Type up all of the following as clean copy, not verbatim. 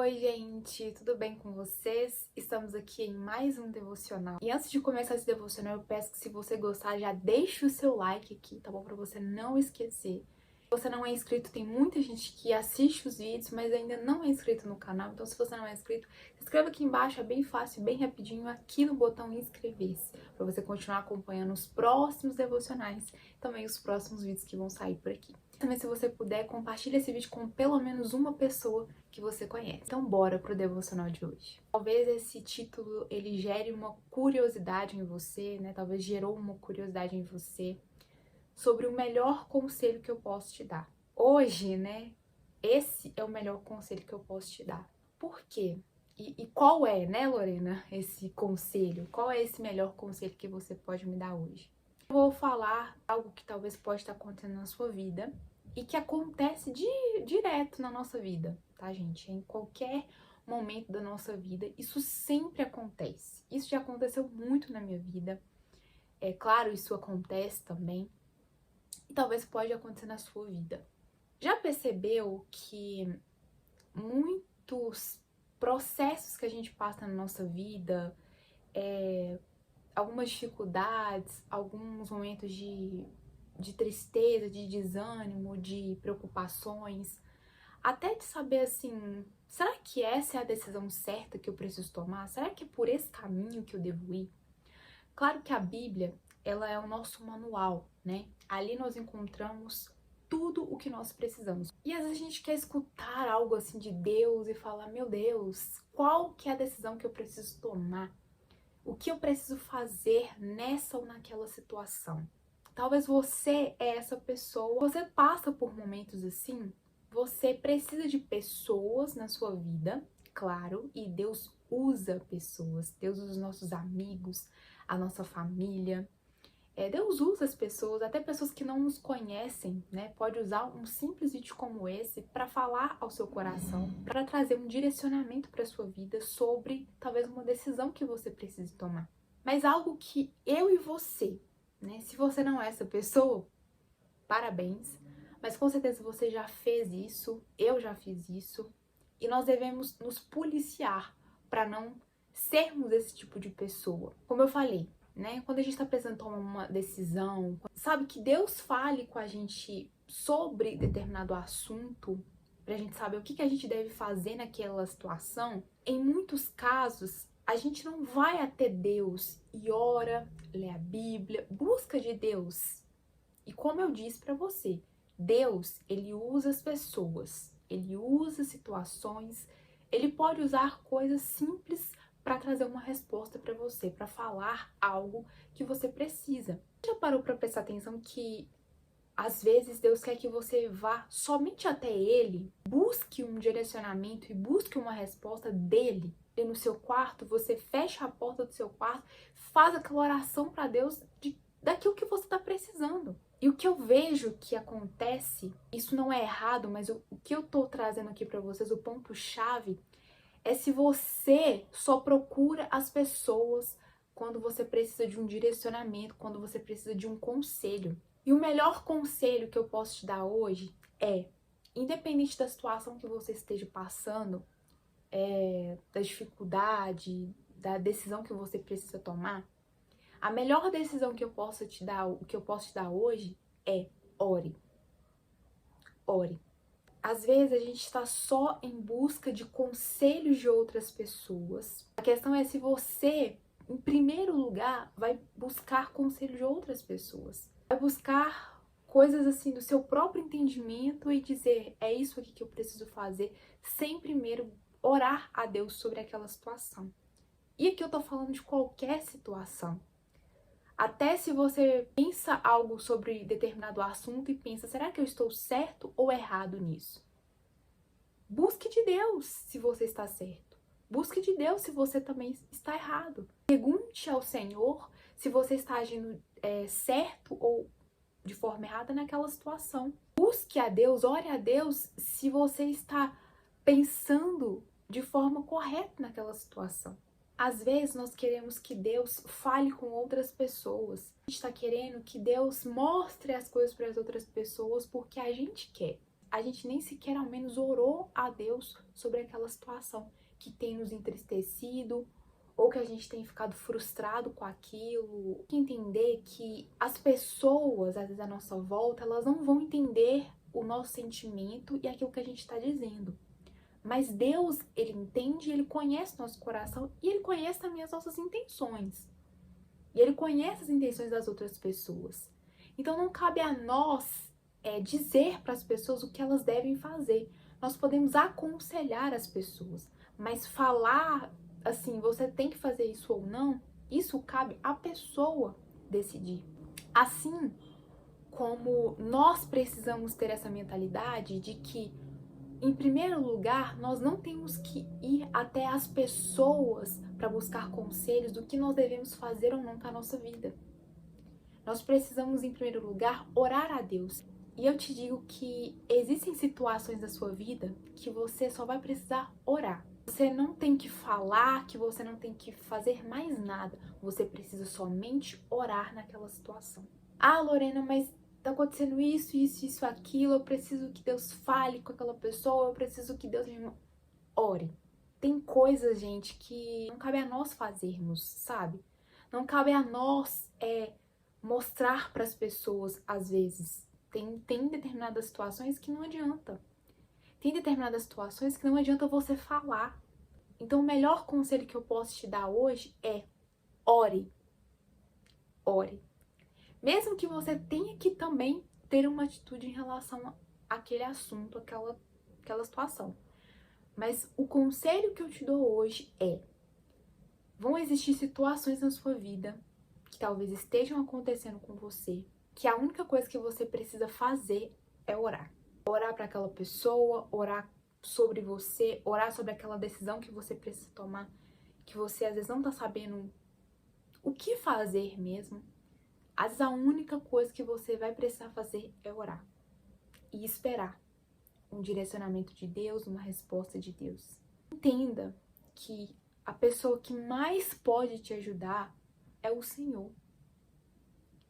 Oi, gente, tudo bem com vocês? Estamos aqui em mais um devocional. E antes de começar esse devocional, eu peço que se você gostar, já deixe o seu like aqui, tá bom? Pra você não esquecer. Se você não é inscrito, tem muita gente que assiste os vídeos, mas ainda não é inscrito no canal. Então, se você não é inscrito, se inscreva aqui embaixo, é bem fácil, bem rapidinho, aqui no botão inscrever-se, pra você continuar acompanhando os próximos devocionais, também os próximos vídeos que vão sair por aqui. Também, se você puder, compartilhe esse vídeo com pelo menos uma pessoa que você conhece. Então, bora pro devocional de hoje. Talvez esse título, ele gere uma curiosidade em você, né? Talvez gerou uma curiosidade em você sobre o melhor conselho que eu posso te dar. Hoje, né? Esse é o melhor conselho que eu posso te dar. Por quê? E qual é, né, Lorena, esse conselho? Qual é esse melhor conselho que você pode me dar hoje? Eu vou falar algo que talvez pode estar acontecendo na sua vida e que acontece direto na nossa vida, tá, gente? Em qualquer momento da nossa vida, isso sempre acontece. Isso já aconteceu muito na minha vida. É claro, isso acontece também. E talvez pode acontecer na sua vida. Já percebeu que muitos processos que a gente passa na nossa vida, algumas dificuldades, alguns momentos de tristeza, de desânimo, de preocupações, até de saber assim, será que essa é a decisão certa que eu preciso tomar? Será que é por esse caminho que eu devo ir? Claro que a Bíblia, ela é o nosso manual, né? Ali nós encontramos tudo o que nós precisamos. E às vezes a gente quer escutar algo assim de Deus e falar, meu Deus, qual que é a decisão que eu preciso tomar? O que eu preciso fazer nessa ou naquela situação? Talvez você é essa pessoa, você passa por momentos assim, você precisa de pessoas na sua vida, claro, e Deus usa pessoas, Deus usa os nossos amigos, a nossa família. Deus usa as pessoas, até pessoas que não nos conhecem, né? Pode usar um simples vídeo como esse para falar ao seu coração, para trazer um direcionamento para sua vida sobre talvez uma decisão que você precise tomar. Mas algo que eu e você, né? Se você não é essa pessoa, parabéns, mas com certeza você já fez isso, eu já fiz isso, e nós devemos nos policiar para não sermos esse tipo de pessoa. Como eu falei, né? Quando a gente está precisando tomar uma decisão, sabe, que Deus fale com a gente sobre determinado assunto, pra gente saber o que a gente deve fazer naquela situação, em muitos casos, a gente não vai até Deus e ora, lê a Bíblia, busca de Deus. E como eu disse pra você, Deus, ele usa as pessoas, ele usa situações, ele pode usar coisas simples para trazer uma resposta para você, para falar algo que você precisa. Já parou para prestar atenção que às vezes Deus quer que você vá somente até Ele, busque um direcionamento e busque uma resposta dele. E no seu quarto, você fecha a porta do seu quarto, faz aquela oração para Deus daquilo que você está precisando. E o que eu vejo que acontece, isso não é errado, mas o que eu tô trazendo aqui para vocês, o ponto-chave, é se você só procura as pessoas quando você precisa de um direcionamento, quando você precisa de um conselho. E o melhor conselho que eu posso te dar hoje é, independente da situação que você esteja passando, da dificuldade, da decisão que você precisa tomar, a melhor decisão que eu posso te dar, o que eu posso te dar hoje é ore. Ore. Às vezes a gente está só em busca de conselhos de outras pessoas. A questão é se você, em primeiro lugar, vai buscar conselho de outras pessoas. Vai buscar coisas assim do seu próprio entendimento e dizer, é isso aqui que eu preciso fazer, sem primeiro orar a Deus sobre aquela situação. E aqui eu tô falando de qualquer situação. Até se você pensa algo sobre determinado assunto e pensa, será que eu estou certo ou errado nisso? Busque de Deus se você está certo. Busque de Deus se você também está errado. Pergunte ao Senhor se você está agindo certo ou de forma errada naquela situação. Busque a Deus, ore a Deus se você está pensando de forma correta naquela situação. Às vezes nós queremos que Deus fale com outras pessoas. A gente está querendo que Deus mostre as coisas para as outras pessoas porque a gente quer. a gente nem sequer ao menos orou a Deus sobre aquela situação que tem nos entristecido ou que a gente tem ficado frustrado com aquilo. Entender que as pessoas, às vezes à nossa volta, elas não vão entender o nosso sentimento e aquilo que a gente está dizendo. Mas Deus, Ele entende, Ele conhece nosso coração e Ele conhece também as nossas intenções. E Ele conhece as intenções das outras pessoas. Então não cabe a nós dizer para as pessoas o que elas devem fazer. Nós podemos aconselhar as pessoas, mas falar assim, você tem que fazer isso ou não, isso cabe à pessoa decidir. Assim como nós precisamos ter essa mentalidade de que, em primeiro lugar, nós não temos que ir até as pessoas para buscar conselhos do que nós devemos fazer ou não com a nossa vida. Nós precisamos, em primeiro lugar, orar a Deus. E eu te digo que existem situações da sua vida que você só vai precisar orar. Você não tem que falar, que você não tem que fazer mais nada. Você precisa somente orar naquela situação. Ah, Lorena, mas tá acontecendo isso, aquilo. Eu preciso que Deus fale com aquela pessoa. Eu preciso que Deus me... Ore. Tem coisas, gente, que não cabe a nós fazermos, sabe? Não cabe a nós mostrar para as pessoas, às vezes. Tem determinadas situações que não adianta. Tem determinadas situações que não adianta você falar. Então, o melhor conselho que eu posso te dar hoje é ore. Ore. Mesmo que você tenha que também ter uma atitude em relação àquele assunto, aquela situação. Mas o conselho que eu te dou hoje é: vão existir situações na sua vida que talvez estejam acontecendo com você, que a única coisa que você precisa fazer é orar. Orar para aquela pessoa, orar sobre você, orar sobre aquela decisão que você precisa tomar, que você às vezes não tá sabendo o que fazer mesmo. Às vezes a única coisa que você vai precisar fazer é orar e esperar um direcionamento de Deus, uma resposta de Deus. Entenda que a pessoa que mais pode te ajudar é o Senhor.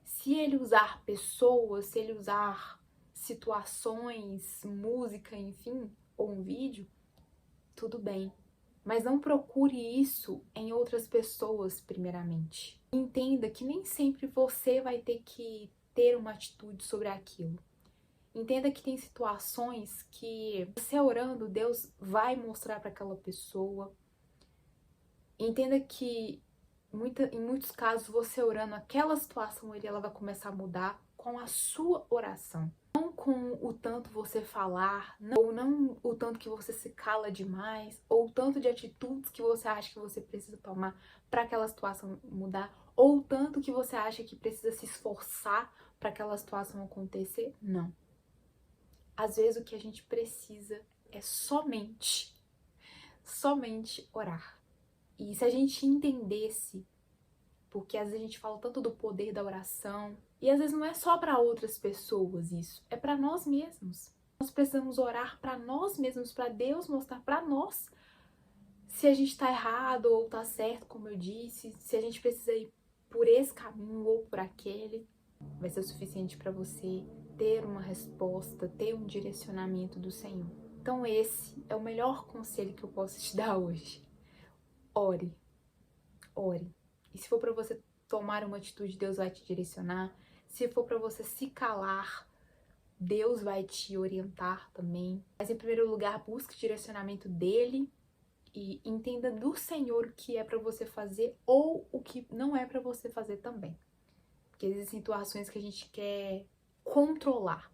Se Ele usar pessoas, se Ele usar situações, música, enfim, ou um vídeo, tudo bem. Mas não procure isso em outras pessoas, primeiramente. Entenda que nem sempre você vai ter que ter uma atitude sobre aquilo. Entenda que tem situações que você orando, Deus vai mostrar para aquela pessoa. Entenda que em muitos casos, você orando aquela situação, ela vai começar a mudar com a sua oração. Não com o tanto você falar, ou não o tanto que você se cala demais, ou o tanto de atitudes que você acha que você precisa tomar para aquela situação mudar, ou o tanto que você acha que precisa se esforçar para aquela situação acontecer. Não. Às vezes o que a gente precisa é somente orar. E se a gente entendesse, porque às vezes a gente fala tanto do poder da oração, e às vezes não é só para outras pessoas isso, é para nós mesmos. Nós precisamos orar para nós mesmos, para Deus mostrar para nós se a gente está errado ou está certo, como eu disse, se a gente precisa ir por esse caminho ou por aquele. Vai ser o suficiente para você ter uma resposta, ter um direcionamento do Senhor. Então esse é o melhor conselho que eu posso te dar hoje. Ore. Ore. E se for para você tomar uma atitude, Deus vai te direcionar. Se for para você se calar, Deus vai te orientar também. Mas em primeiro lugar, busque o direcionamento dele e entenda do Senhor o que é para você fazer ou o que não é para você fazer também. Porque existem situações que a gente quer controlar.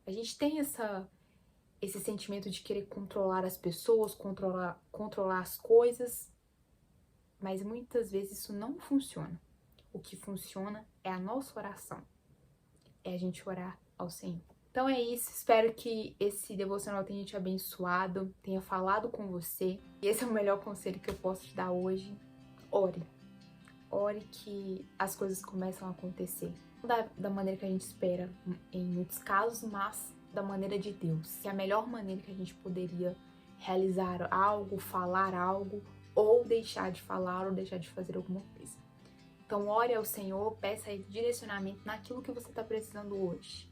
A gente tem esse sentimento de querer controlar as pessoas, controlar as coisas, mas muitas vezes isso não funciona. O que funciona é a nossa oração, é a gente orar ao Senhor. Então é isso, espero que esse devocional tenha te abençoado, tenha falado com você. E esse é o melhor conselho que eu posso te dar hoje. Ore. Ore que as coisas começam a acontecer. Não da maneira que a gente espera em muitos casos, mas da maneira de Deus. Que é a melhor maneira que a gente poderia realizar algo, falar algo, ou deixar de falar, ou deixar de fazer alguma coisa. Então, ore ao Senhor, peça a Ele direcionamento naquilo que você está precisando hoje,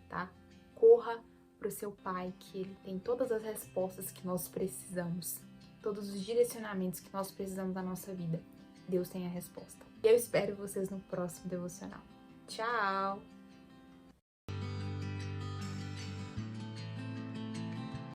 tá? Corra pro seu pai que ele tem todas as respostas que nós precisamos, todos os direcionamentos que nós precisamos da nossa vida. Deus tem a resposta. E eu espero vocês no próximo devocional. Tchau!